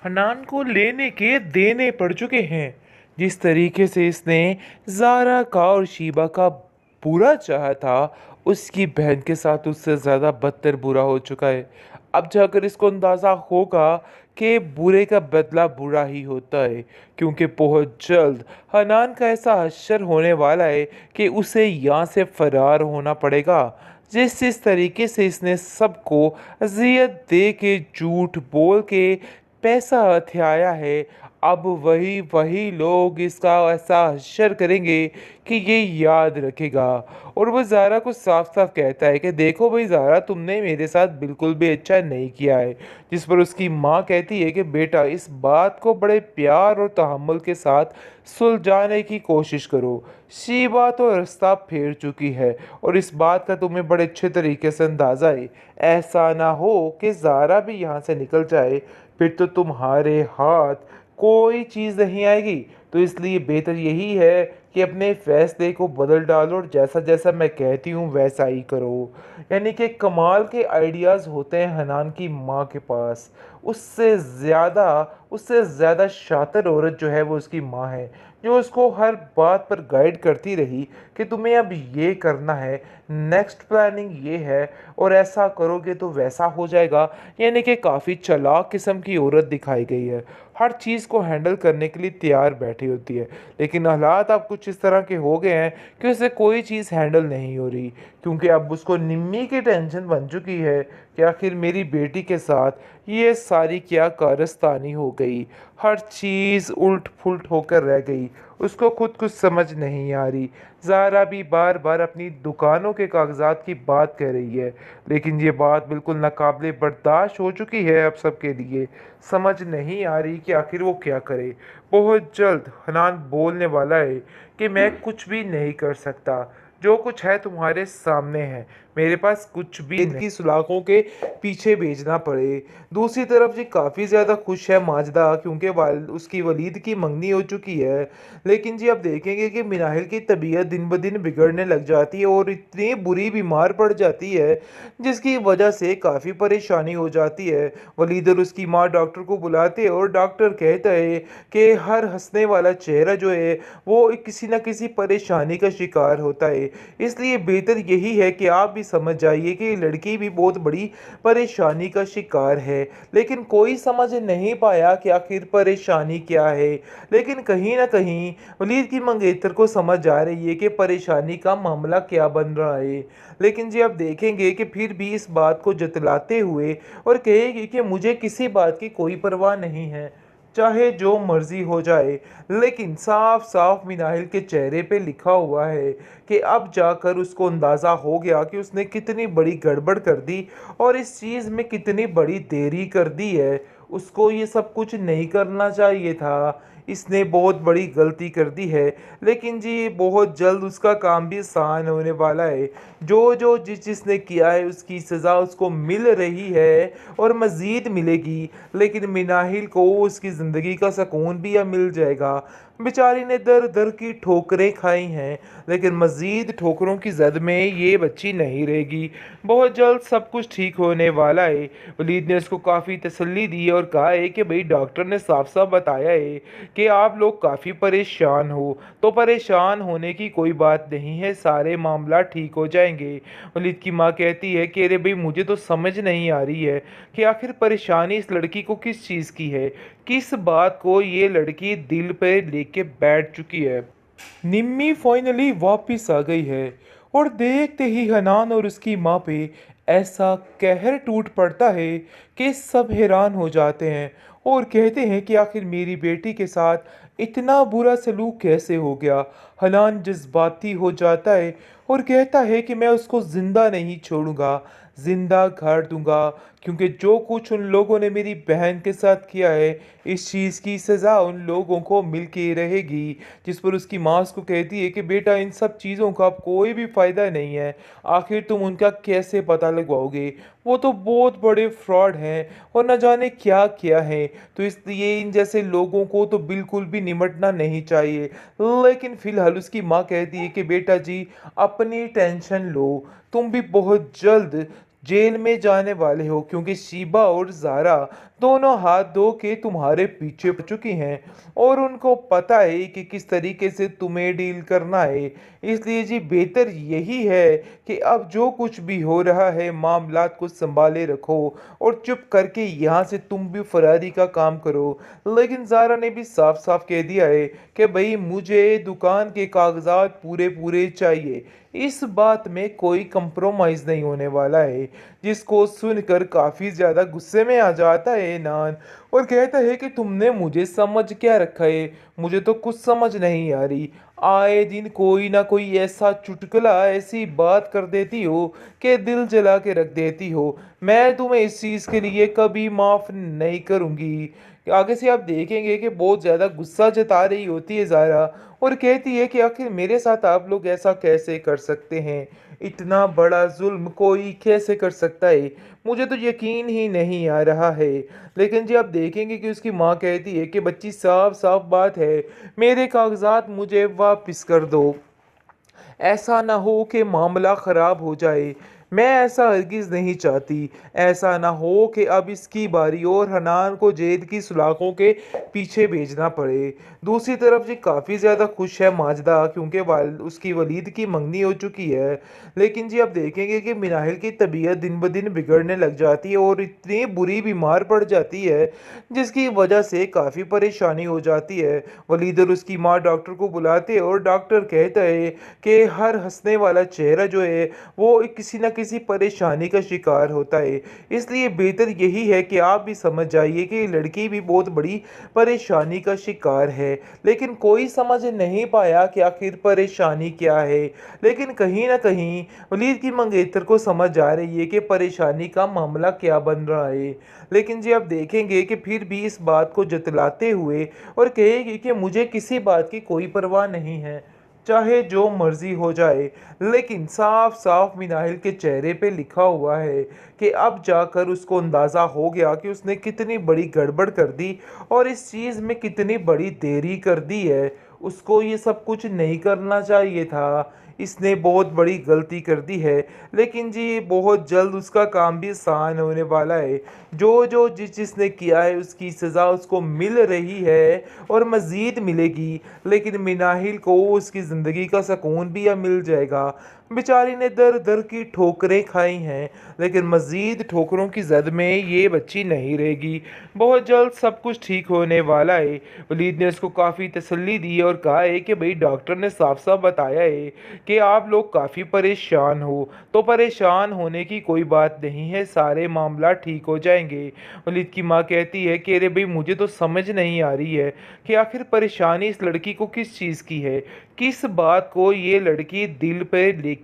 हनान को लेने के देने पड़ चुके हैं। जिस तरीके से इसने ज़ारा का और शीबा का बुरा चाहा था, उसकी बहन के साथ उससे ज़्यादा बदतर बुरा हो चुका है। अब जाकर इसको अंदाज़ा होगा कि बुरे का बदला बुरा ही होता है, क्योंकि बहुत जल्द हनान का ऐसा हश्र होने वाला है कि उसे यहाँ से फरार होना पड़ेगा। जिस तरीके से इसने सबको अजियत दे के, झूठ बोल के पैसा हथियाया है, अब वही वही लोग इसका ऐसा हश्र करेंगे कि ये याद रखेगा। और वो ज़ारा को साफ साफ कहता है कि देखो भाई ज़ारा, तुमने मेरे साथ बिल्कुल भी अच्छा नहीं किया है। जिस पर उसकी माँ कहती है कि बेटा, इस बात को बड़े प्यार और तहम्मुल के साथ सुलझाने की कोशिश करो। शीबा तो रास्ता फेर चुकी है और इस बात का तुम्हें बड़े अच्छे तरीके से अंदाज़ा है। ऐसा ना हो कि ज़ारा भी यहाँ से निकल जाए, फिर तो तुम्हारे हाथ कोई चीज़ नहीं आएगी। तो इसलिए बेहतर यही है कि अपने फैसले को बदल डालो और जैसा जैसा मैं कहती हूँ वैसा ही करो। यानी कि कमाल के आइडियाज़ होते हैं हनान की माँ के पास। उससे ज़्यादा शातिर औरत जो है वो उसकी माँ है, जो उसको हर बात पर गाइड करती रही कि तुम्हें अब ये करना है, नेक्स्ट प्लानिंग ये है, और ऐसा करोगे तो वैसा हो जाएगा। यानी कि काफ़ी चालाक किस्म की औरत दिखाई गई है, हर चीज़ को हैंडल करने के लिए तैयार बैठी होती है। लेकिन हालात अब कुछ इस तरह के हो गए हैं कि उसे कोई चीज़ हैंडल नहीं हो रही, क्योंकि अब उसको निम्मी की टेंशन बन चुकी है कि आखिर मेरी बेटी के साथ ये सारी क्या कारस्तानी हो गई। हर चीज़ उल्ट पुल्ट होकर रह गई, उसको खुद कुछ समझ नहीं आ रही। ज़ारा भी बार बार अपनी दुकानों के कागजात की बात कह रही है, लेकिन ये बात बिल्कुल नाकाबिले बर्दाश्त हो चुकी है अब सबके लिए। समझ नहीं आ रही कि आखिर वो क्या करे। बहुत जल्द हनान बोलने वाला है कि मैं कुछ भी नहीं कर सकता, जो कुछ है तुम्हारे सामने है, मेरे पास कुछ भी नहीं की सुलाखों के पीछे भेजना पड़े। दूसरी तरफ जी काफ़ी ज़्यादा खुश है माजदा, क्योंकि उसकी वलीद की मंगनी हो चुकी है। लेकिन जी अब देखेंगे कि मिनाहिल की तबीयत दिन ब दिन बिगड़ने लग जाती है और इतनी बुरी बीमार पड़ जाती है, जिसकी वजह से काफ़ी परेशानी हो जाती है। वलीद और उसकी माँ डॉक्टर को बुलाते हैं और डॉक्टर कहता है कि हर हंसने वाला चेहरा जो है वो किसी न किसी परेशानी का शिकार होता है। इसलिए बेहतर यही है कि आप भी समझ जाइए कि लड़की भी बहुत बड़ी परेशानी का शिकार है, लेकिन कोई समझ नहीं पाया कि आखिर परेशानी क्या है। लेकिन कहीं ना कहीं वलीद की मंगेतर को समझ आ रही है कि परेशानी का मामला क्या बन रहा है। लेकिन जी अब देखेंगे कि फिर भी इस बात को जतलाते हुए और कहेगी कि मुझे किसी बात की कोई परवाह नहीं है, चाहे जो मर्जी हो जाए। लेकिन साफ साफ मिनाहिल के चेहरे पे लिखा हुआ है कि अब जाकर उसको अंदाज़ा हो गया कि उसने कितनी बड़ी गड़बड़ कर दी और इस चीज़ में कितनी बड़ी देरी कर दी है। उसको ये सब कुछ नहीं करना चाहिए था, इसने बहुत बड़ी गलती कर दी है। लेकिन जी बहुत जल्द उसका काम भी आसान होने वाला है। जो जो जिसने किया है उसकी सज़ा उसको मिल रही है और मज़ीद मिलेगी। लेकिन मिनाहिल को उसकी ज़िंदगी का सुकून भी अब मिल जाएगा। बेचारी ने दर दर की ठोकरें खाई हैं, लेकिन मज़ीद ठोकरों की जद में ये बच्ची नहीं रहेगी। बहुत जल्द सब कुछ ठीक होने वाला है। वलीद ने उसको काफ़ी तसल्ली दी है और कहा है कि भाई डॉक्टर ने साफ साफ बताया है कि आप लोग काफ़ी परेशान हो, तो परेशान होने की कोई बात नहीं है, सारे मामला ठीक हो जाएंगे। वलीद की माँ कहती है कि अरे भाई, मुझे तो समझ नहीं आ रही है कि आखिर परेशानी इस लड़की को किस चीज़ की है, किस बात को ये लड़की दिल पे लेके बैठ चुकी है। निम्मी फाइनली वापस आ गई है और देखते ही हनान और उसकी माँ पे ऐसा कहर टूट पड़ता है कि सब हैरान हो जाते हैं और कहते हैं कि आखिर मेरी बेटी के साथ इतना बुरा सलूक कैसे हो गया। हनान जज्बाती हो जाता है और कहता है कि मैं उसको जिंदा नहीं छोड़ूंगा, जिंदा गाड़ दूंगा, क्योंकि जो कुछ उन लोगों ने मेरी बहन के साथ किया है, इस चीज़ की सज़ा उन लोगों को मिल के रहेगी। जिस पर उसकी माँ उसको कहती है कि बेटा, इन सब चीज़ों का अब कोई भी फ़ायदा नहीं है, आखिर तुम उनका कैसे पता लगवाओगे, वो तो बहुत बड़े फ्रॉड हैं और न जाने क्या क्या है। तो इसलिए इन जैसे लोगों को तो बिल्कुल भी निमटना नहीं चाहिए। लेकिन फिलहाल उसकी माँ कहती है कि बेटा जी, अपनी टेंशन लो, तुम भी बहुत जल्द जेल में जाने वाले हो, क्योंकि शीबा और ज़ारा दोनों हाथ धो के तुम्हारे पीछे पड़ चुकी हैं और उनको पता है कि किस तरीके से तुम्हें डील करना है। इसलिए जी बेहतर यही है कि अब जो कुछ भी हो रहा है मामलात को संभाले रखो और चुप करके यहाँ से तुम भी फरारी का काम करो। लेकिन ज़ारा ने भी साफ साफ कह दिया है कि भाई मुझे दुकान के कागजात पूरे पूरे चाहिए। इस बात में कोई कंप्रोमाइज़ नहीं होने वाला है। जिसको सुनकर काफ़ी ज़्यादा गुस्से में आ जाता है नान और कहता है कि तुमने मुझे समझ क्या रखा है, मुझे तो कुछ समझ नहीं आ रही। आए दिन कोई ना कोई ऐसा चुटकुला ऐसी बात कर देती हो कि दिल जला के रख देती हो। मैं तुम्हें इस चीज़ के लिए कभी माफ़ नहीं करूँगी। आगे से आप देखेंगे कि बहुत ज़्यादा गुस्सा जता रही होती है ज़ारा और कहती है कि आखिर मेरे साथ आप लोग ऐसा कैसे कर सकते हैं, इतना बड़ा जुल्म कोई कैसे कर सकता है, मुझे तो यकीन ही नहीं आ रहा है। लेकिन जी आप देखेंगे कि उसकी माँ कहती है कि बच्ची साफ साफ बात है, मेरे कागजात मुझे वापस कर दो। ऐसा ना हो कि मामला ख़राब हो जाए। मैं ऐसा हरगिज़ नहीं चाहती। ऐसा ना हो कि अब इसकी बारी और हनान को जेल की सलाखों के पीछे भेजना पड़े। दूसरी तरफ जी काफ़ी ज़्यादा खुश है माजिदा क्योंकि उसकी वलीद की मंगनी हो चुकी है। लेकिन जी आप देखेंगे कि मिनाहिल की तबीयत दिन ब दिन बिगड़ने लग जाती है और इतनी बुरी बीमार पड़ जाती है जिसकी वजह से काफ़ी परेशानी हो जाती है। वलीद और उसकी माँ डॉक्टर को बुलाते हैं और डॉक्टर कहता है कि हर हंसने वाला चेहरा जो है वो किसी न किसी परेशानी का शिकार होता है। इसलिए बेहतर यही है कि आप भी समझ जाइए कि लड़की भी बहुत बड़ी परेशानी का शिकार है। लेकिन कोई समझ नहीं पाया कि आखिर परेशानी क्या है। लेकिन कहीं ना कहीं वलीद की मंगेतर को समझ आ रही है कि परेशानी का मामला क्या बन रहा है। लेकिन जी आप देखेंगे कि फिर भी इस बात को जतलाते हुए और कहेगी कि मुझे किसी बात की कोई परवाह नहीं है, चाहे जो मर्जी हो जाए। लेकिन साफ साफ मिनाहिल के चेहरे पे लिखा हुआ है कि अब जाकर उसको अंदाज़ा हो गया कि उसने कितनी बड़ी गड़बड़ कर दी और इस चीज़ में कितनी बड़ी देरी कर दी है। उसको ये सब कुछ नहीं करना चाहिए था, इसने बहुत बड़ी गलती कर दी है। लेकिन जी बहुत जल्द उसका काम भी आसान होने वाला है। जो जिसने किया है उसकी सज़ा उसको मिल रही है और मज़ीद मिलेगी। लेकिन मिनाहिल को उसकी ज़िंदगी का सुकून भी अब मिल जाएगा। बेचारी ने दर दर की ठोकरें खाई हैं लेकिन मज़ीद ठोकरों की जद में ये बच्ची नहीं रहेगी। बहुत जल्द सब कुछ ठीक होने वाला है। वलीद ने उसको काफ़ी तसल्ली दी और कहा है कि भाई डॉक्टर ने साफ साफ बताया है कि आप लोग काफ़ी परेशान हो, तो परेशान होने की कोई बात नहीं है, सारे मामला ठीक हो जाएंगे। वलीद की माँ कहती है कि अरे भाई मुझे तो समझ नहीं आ रही है कि आखिर परेशानी इस लड़की को किस चीज़ की है, किस बात को ये लड़की दिल पे लेके